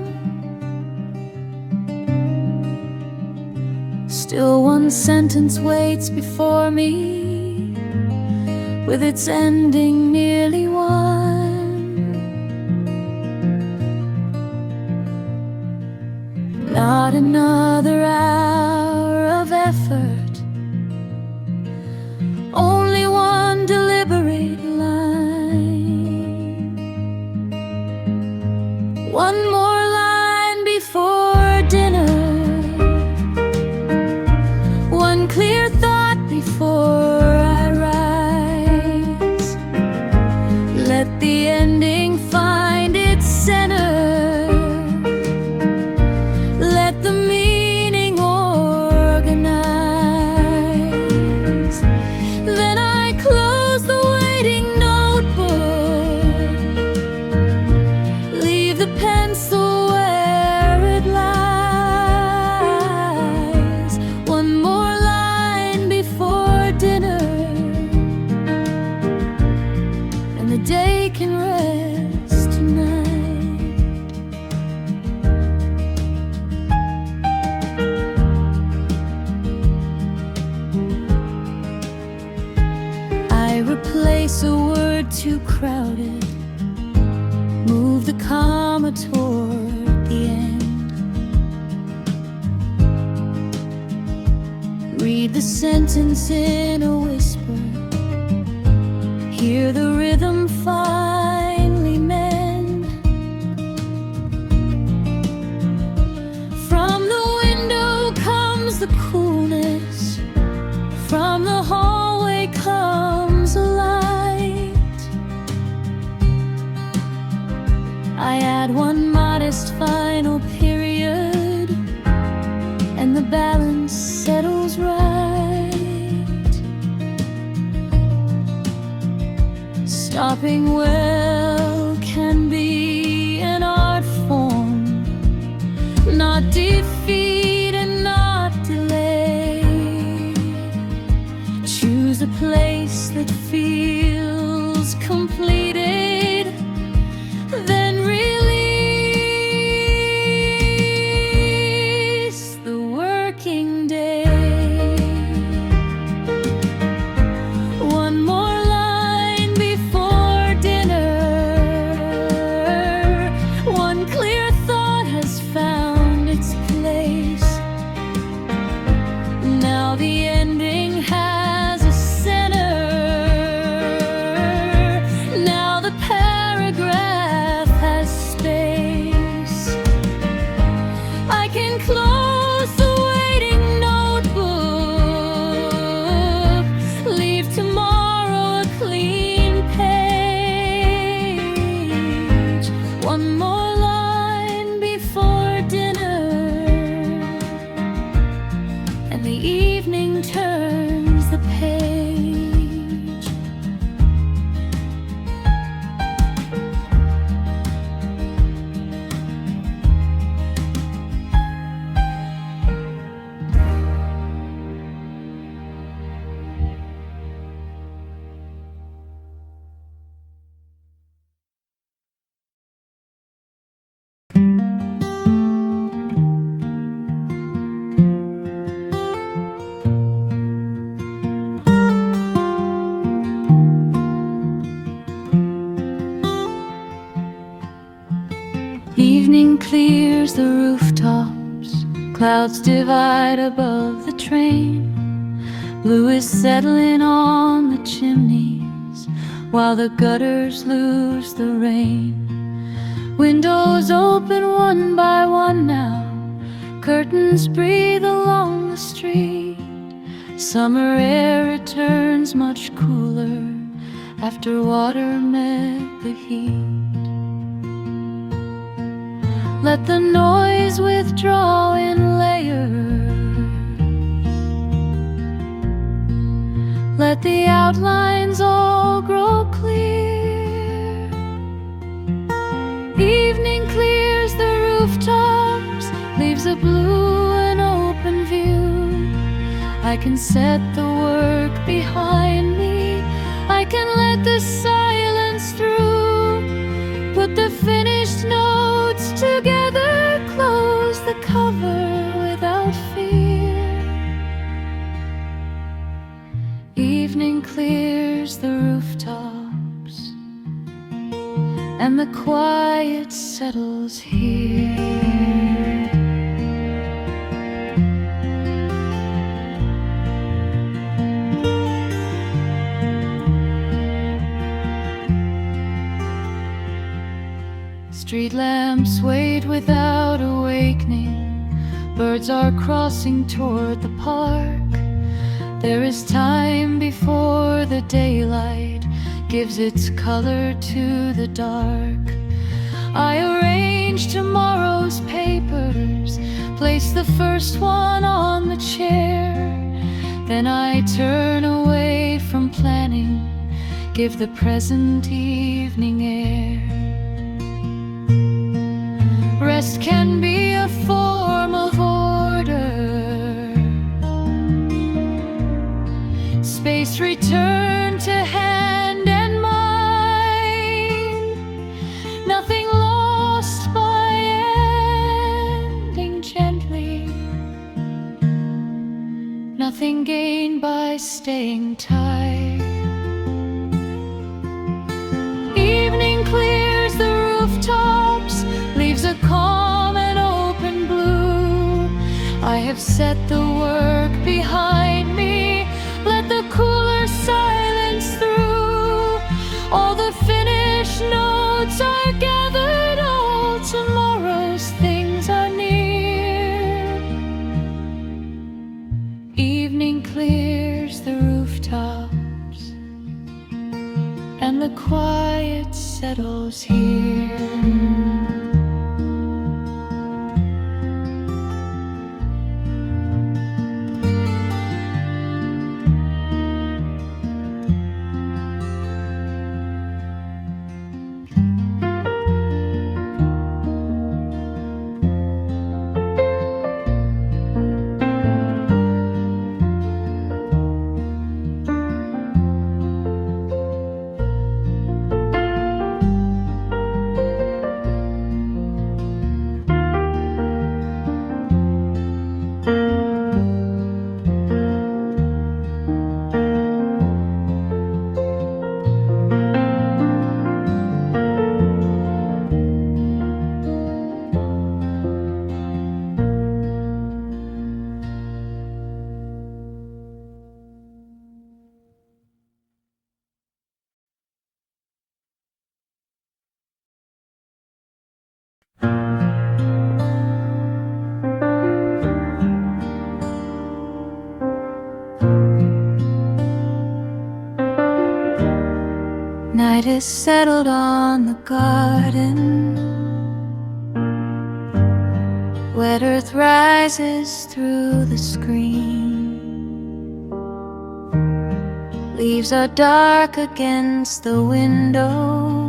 Still one sentence waits before me, with its ending nearly won. Not another hour of effort, only one deliberate line. One more line before dinner, one clear thought before I rise. Let the ending find its center. Let the meaning organize. Then I close the waiting notebook, leave the pencil where it lies. One more line before dinner, and the day can rest tonight. I replace a the comma toward the end. Read the sentence in a whisper, hear the rhythm finely mend. From the window comes the coolness, from the hallway comes a light. I add one modest final period, and the balance settles right. Stopping well can be an art form, not defeat and not delay. Choose a place that feels completed, then release the working day. One more line before dinner, one clear thought has found its place. Now the ending has a center, now the paragraph has space. I can close the waiting notebook, leave tomorrow a clean page. One more line before dinner, and the evening turns the page. Evening clears the rooftops, clouds divide above the train. Blue is settling on the chimneys, while the gutters lose the rain. Windows open one by one now, curtains breathe along the street. Summer air returns much cooler after water met the heat. Let the noise withdraw in layers, let the outlines all grow clear. Evening clears the rooftops, leaves a blue and open view. I can set the work behind me, I can let the silence through. Put the finished notes together, close the cover without fear. Evening clears the rooftops, and the quiet settles here. Street lamps wait without awakening, birds are crossing toward the park. There is time before the daylight gives its color to the dark. I arrange tomorrow's papers, place the first one on the chair. Then I turn away from planning, give the present evening air. Rest can be a form of order, space return to hand and mind. Nothing lost by ending gently, nothing gained by staying tight. Evening clears the rooftop, have set the work behind me. Let the cooler silence through. All the finished notes are gathered. All tomorrow's things are near. Evening clears the rooftops, and the quiet settles here. Night is settled on the garden. Wet earth rises through the screen. Leaves are dark against the window.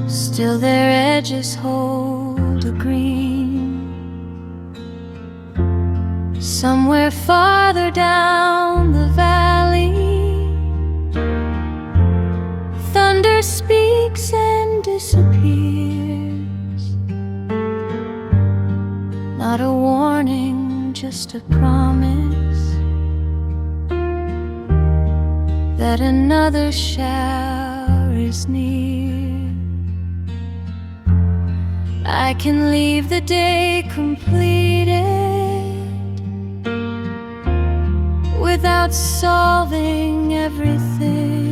Still their edges hold a green. Somewhere farther down the valley, thunder speaks and disappears. Not a warning, just a promise that another shower is near. I can leave the day completed without solving everything.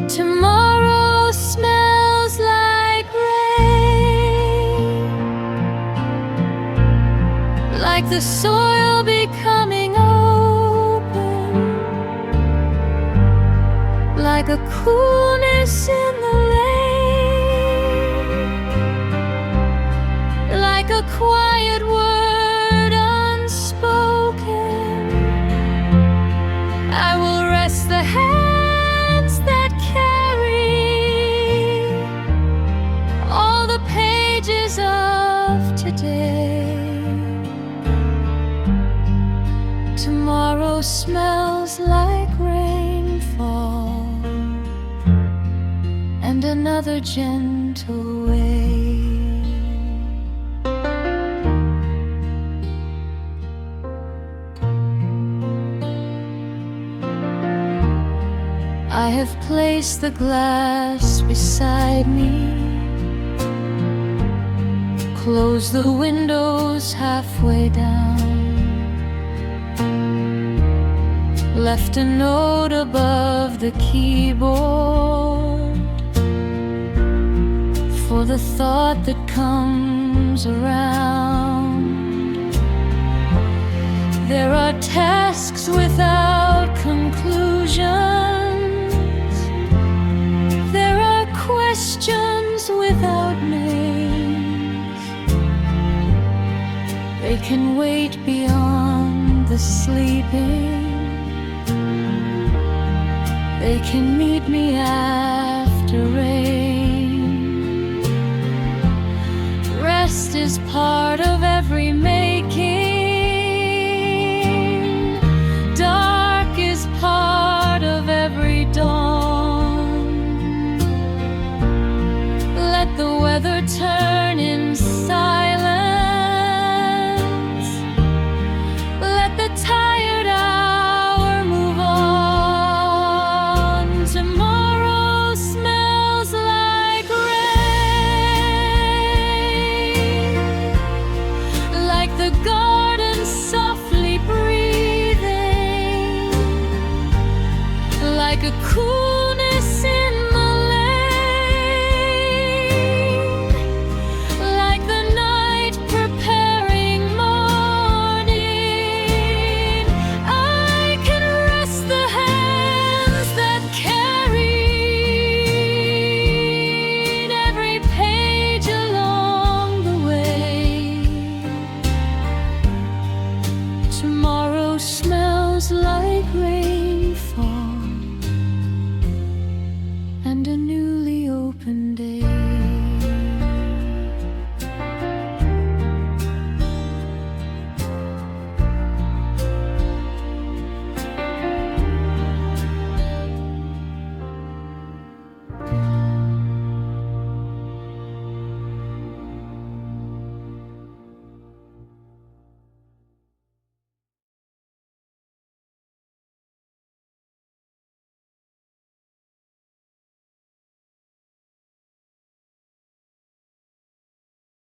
Tomorrow smells like rain, like the soil becoming open, like a coolness in the lane, like a quiet word unspoken. I will rest the hands that carry all the pages of today. Tomorrow smells like rainfall and another gentle wave. I have placed the glass beside me, closed the windows halfway down, left a note above the keyboard for the thought that comes around. There are tasks without conclusion. Questions without names. They can wait beyond the sleeping. They can meet me after rain. Rest is part of every making. Dark is part of every dawn. Let the weather turn inside.